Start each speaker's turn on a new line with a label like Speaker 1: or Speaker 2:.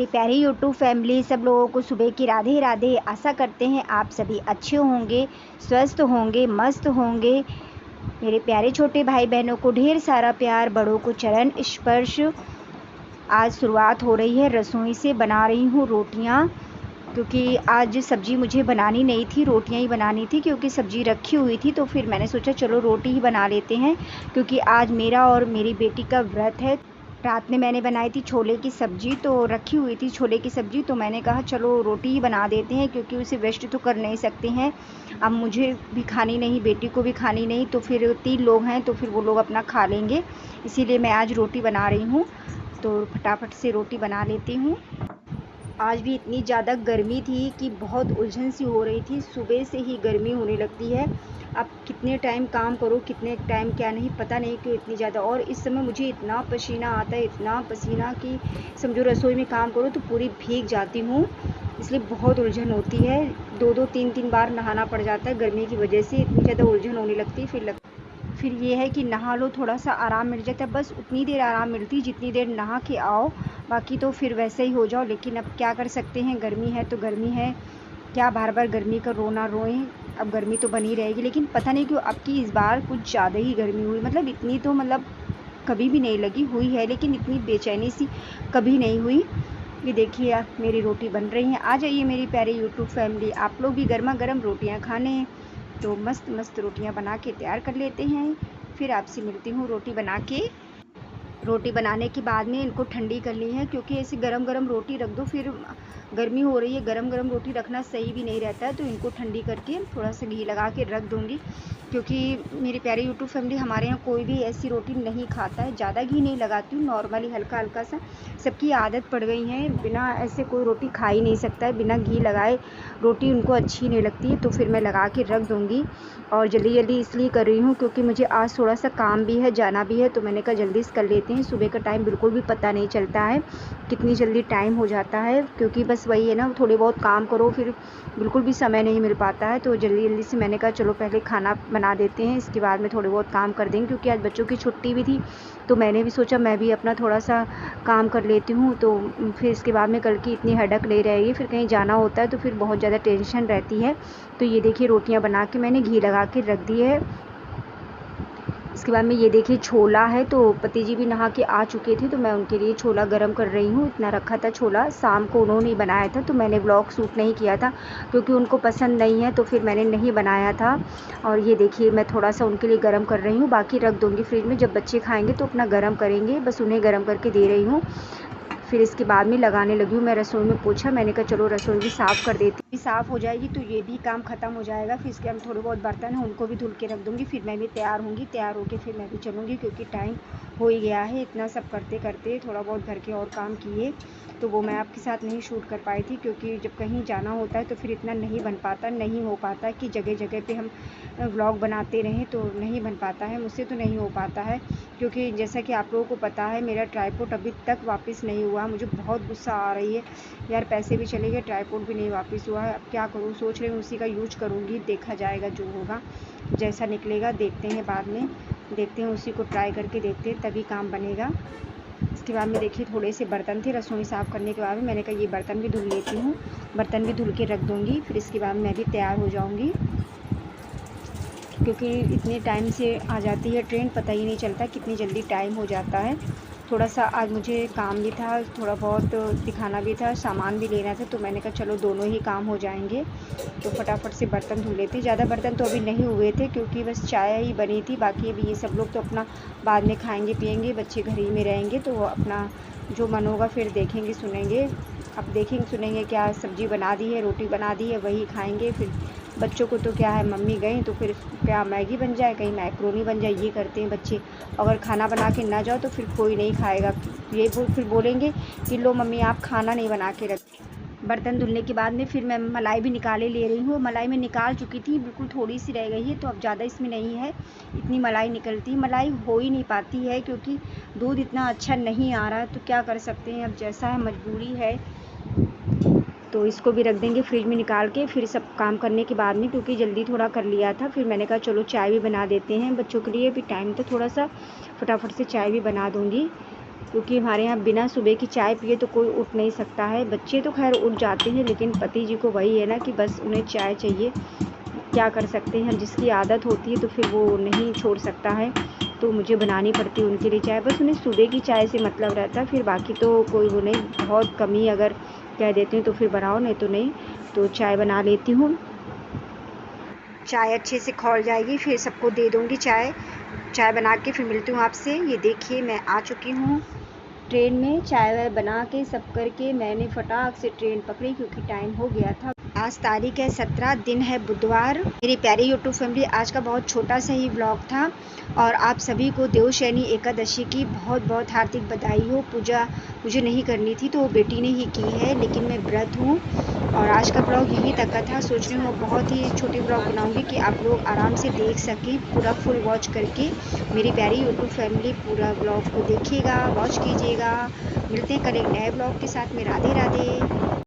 Speaker 1: मेरी प्यारी YouTube family, सब लोगों को सुबह की राधे राधे। आशा करते हैं आप सभी अच्छे होंगे, स्वस्थ होंगे, मस्त होंगे। मेरे प्यारे छोटे भाई बहनों को ढेर सारा प्यार, बड़ों को चरण स्पर्श। आज शुरुआत हो रही है रसोई से। बना रही हूँ रोटियाँ, क्योंकि आज सब्ज़ी मुझे बनानी नहीं थी, रोटियां ही बनानी थी। क्योंकि सब्ज़ी रखी हुई थी तो फिर मैंने सोचा चलो रोटी ही बना लेते हैं, क्योंकि आज मेरा और मेरी बेटी का व्रत है। रात में मैंने बनाई थी छोले की सब्ज़ी, तो रखी हुई थी छोले की सब्ज़ी, तो मैंने कहा चलो रोटी ही बना देते हैं, क्योंकि उसे वेस्ट तो कर नहीं सकते हैं। अब मुझे भी खानी नहीं, बेटी को भी खानी नहीं, तो फिर 3 लोग हैं तो फिर वो लोग अपना खा लेंगे। इसीलिए मैं आज रोटी बना रही हूँ, तो फटाफट से रोटी बना लेती हूँ। आज भी इतनी ज़्यादा गर्मी थी कि बहुत उलझन सी हो रही थी। सुबह से ही गर्मी होने लगती है। अब कितने टाइम काम करो, कितने टाइम क्या, नहीं पता नहीं क्यों इतनी ज़्यादा। और इस समय मुझे इतना पसीना आता है, इतना पसीना कि समझो रसोई में काम करो तो पूरी भीग जाती हूँ। इसलिए बहुत उलझन होती है। 2-2 3-3 बार नहाना पड़ जाता है गर्मी की वजह से। इतनी ज़्यादा उलझन होने लगती है। फिर ये है कि नहा लो, थोड़ा सा आराम मिल जाता है। बस उतनी देर आराम मिलती है जितनी देर नहा के आओ, बाकी तो फिर वैसे ही हो जाओ। लेकिन अब क्या कर सकते हैं, गर्मी है तो गर्मी है, क्या बार बार गर्मी का रोना रोएं। अब गर्मी तो बनी रहेगी, लेकिन पता नहीं क्यों अब की इस बार कुछ ज़्यादा ही गर्मी हुई। मतलब इतनी तो कभी भी नहीं लगी हुई है, लेकिन इतनी बेचैनी सी कभी नहीं हुई। ये देखिए मेरी रोटी बन रही है। आ जाइए मेरी प्यारी यूट्यूब फैमिली, आप लोग भी गर्मा गर्म रोटियां खाने हैं तो मस्त मस्त रोटियां बना के तैयार कर लेते हैं। फिर आपसे मिलती हूँ रोटी बना के। रोटी बनाने के बाद में इनको ठंडी करनी है, क्योंकि ऐसे गरम गरम रोटी रख दो, फिर गर्मी हो रही है, गरम गरम रोटी रखना सही भी नहीं रहता है। तो इनको ठंडी करके थोड़ा सा घी लगा के रख दूँगी, क्योंकि मेरी प्यारी यूट्यूब फैमिली हमारे यहाँ कोई भी ऐसी रोटी नहीं खाता है। ज़्यादा घी नहीं लगाती हूँ, नॉर्मली हल्का हल्का सा। सबकी आदत पड़ गई है, बिना ऐसे कोई रोटी खा ही नहीं सकता है बिना घी लगाए। रोटी उनको अच्छी नहीं लगती है, तो फिर मैं लगा के रख दूँगी। और जल्दी जल्दी इसलिए कर रही हूँ क्योंकि मुझे आज थोड़ा सा काम भी है, जाना भी है, तो मैंने कहा जल्दी से कर लेते हैं। सुबह का टाइम बिल्कुल भी पता नहीं चलता है, कितनी जल्दी टाइम हो जाता है। क्योंकि बस वही है ना, थोड़े बहुत काम करो फिर बिल्कुल भी समय नहीं मिल पाता है। तो जल्दी जल्दी से मैंने कहा चलो पहले खाना बना देते हैं, इसके बाद में थोड़े बहुत काम कर देंगे। क्योंकि आज बच्चों की छुट्टी भी थी, तो मैंने भी सोचा मैं भी अपना थोड़ा सा काम कर लेती हूँ, तो फिर इसके बाद में कल की इतनी हेडेक नहीं रहेगी। फिर कहीं जाना होता है तो फिर बहुत ज़्यादा टेंशन रहती है। तो ये देखिए रोटियां बना के मैंने घी लगा के रख दी है। इसके बाद में ये देखिए छोला है, तो पति जी भी नहा के आ चुके थे, तो मैं उनके लिए छोला गरम कर रही हूँ। इतना रखा था छोला, शाम को उन्होंने ही बनाया था, तो मैंने व्लॉग शूट नहीं किया था क्योंकि उनको पसंद नहीं है, तो फिर मैंने नहीं बनाया था। और ये देखिए मैं थोड़ा सा उनके लिए गरम कर रही हूँ, बाकी रख दूँगी फ्रिज में, जब बच्चे खाएँगे तो अपना गरम करेंगे। बस उन्हें गरम करके दे रही हूँ। फिर इसके बाद में लगाने लगी हूँ मैं रसोई में पोछा। मैंने कहा चलो रसोई भी साफ़ कर देती हूँ, साफ़ हो जाएगी तो ये भी काम ख़त्म हो जाएगा। फिर इसके बाद थोड़े बहुत बर्तन हैं उनको भी धुल के रख दूँगी। फिर मैं भी तैयार होंगी, तैयार होकर फिर मैं भी चलूँगी, क्योंकि टाइम हो ही गया है। इतना सब करते करते थोड़ा बहुत घर के और काम किए, तो वो मैं आपके साथ नहीं शूट कर पाई थी, क्योंकि जब कहीं जाना होता है तो फिर इतना नहीं बन पाता, नहीं हो पाता कि जगह जगह पे हम व्लॉग बनाते रहें, तो नहीं बन पाता है, मुझसे तो नहीं हो पाता है। क्योंकि जैसा कि आप लोगों को पता है मेरा ट्राइपॉड अभी तक वापस नहीं हुआ। मुझे बहुत गुस्सा आ रही है यार, पैसे भी चले गए, ट्राइपॉड भी नहीं वापस हुआ है। अब क्या करूँ, सोच रही हूँ उसी का यूज करूँगी, देखा जाएगा जो होगा, जैसा निकलेगा देखते हैं, बाद में देखते हैं, उसी को ट्राई करके देखते हैं, तभी काम बनेगा। इसके बाद में देखिए थोड़े से बर्तन थे, रसोई साफ़ करने के बाद में मैंने कहा ये बर्तन भी धुल लेती हूँ, बर्तन भी धुल के रख दूँगी। फिर इसके बाद मैं भी तैयार हो जाऊँगी, क्योंकि इतने टाइम से आ जाती है ट्रेन, पता ही नहीं चलता कितनी जल्दी टाइम हो जाता है। थोड़ा सा आज मुझे काम भी था, थोड़ा बहुत दिखाना भी था, सामान भी लेना था, तो मैंने कहा चलो दोनों ही काम हो जाएंगे। तो फटाफट से बर्तन धुल लेते। ज़्यादा बर्तन तो अभी नहीं हुए थे, क्योंकि बस चाय ही बनी थी। बाकी अभी ये सब लोग तो अपना बाद में खाएंगे पिएंगे, बच्चे घर ही में रहेंगे, तो वो अपना जो मन होगा फिर देखेंगे सुनेंगे। अब देखेंगे सुनेंगे, क्या सब्ज़ी बना दी है, रोटी बना दी है, वही खाएंगे। फिर बच्चों को तो क्या है, मम्मी गई तो फिर क्या मैगी बन जाए, कहीं मैक्रोनी बन जाए, ये करते हैं बच्चे। अगर खाना बना के ना जाओ तो फिर कोई नहीं खाएगा, ये फिर बोलेंगे कि लो मम्मी आप खाना नहीं बना के रखी। बर्तन धुलने के बाद में फिर मैं मलाई भी निकाले ले रही हूँ। मलाई मैं निकाल चुकी थी, बिल्कुल थोड़ी सी रह गई है, तो अब ज़्यादा इसमें नहीं है, इतनी मलाई निकलती। मलाई हो ही नहीं पाती है क्योंकि दूध इतना अच्छा नहीं आ रहा है, तो क्या कर सकते हैं, अब जैसा है मजबूरी है। तो इसको भी रख देंगे फ्रिज में निकाल के, फिर सब काम करने के बाद में, क्योंकि जल्दी थोड़ा कर लिया था। फिर मैंने कहा चलो चाय भी बना देते हैं बच्चों के लिए, भी टाइम तो थोड़ा सा, फटाफट से चाय भी बना दूँगी। क्योंकि हमारे यहाँ बिना सुबह की चाय पिए तो कोई उठ नहीं सकता है। बच्चे तो खैर उठ जाते हैं, लेकिन पति जी को वही है ना कि बस उन्हें चाय चाहिए। क्या कर सकते हैं, जिसकी आदत होती है तो फिर वो नहीं छोड़ सकता है, तो मुझे बनानी पड़ती है उनके लिए चाय। बस उन्हें सुबह की चाय से मतलब रहता है, फिर बाकी तो कोई वो नहीं। बहुत कम ही अगर कह देते हैं तो फिर बनाओ, नहीं तो नहीं। तो चाय बना लेती हूँ। चाय अच्छे से खौल जाएगी फिर सबको दे दूँगी चाय। चाय बना के फिर मिलती हूँ आपसे। ये देखिए मैं आ चुकी हूँ ट्रेन में। चाय वाय बना के सब करके मैंने फटाक से ट्रेन पकड़ी, क्योंकि टाइम हो गया था। आज तारीख है 17, दिन है बुधवार। मेरी प्यारी यूट्यूब फैमिली, आज का बहुत छोटा सा ही ब्लॉग था, और आप सभी को देवशयनी एकादशी की बहुत बहुत हार्दिक बधाई हो। पूजा मुझे नहीं करनी थी तो वो बेटी ने ही की है, लेकिन मैं व्रत हूँ। और आज का ब्लॉग यहीं तक का था। सोच रही हूँ बहुत ही छोटी ब्लॉग बनाऊंगी कि आप लोग आराम से देख सकें, पूरा फुल वॉच करके। मेरी प्यारी यूट्यूब फैमिली पूरा ब्लॉग को देखिएगा, वॉच कीजिएगा। मिलते हैं कल एक नए ब्लॉग के साथ में। राधे राधे।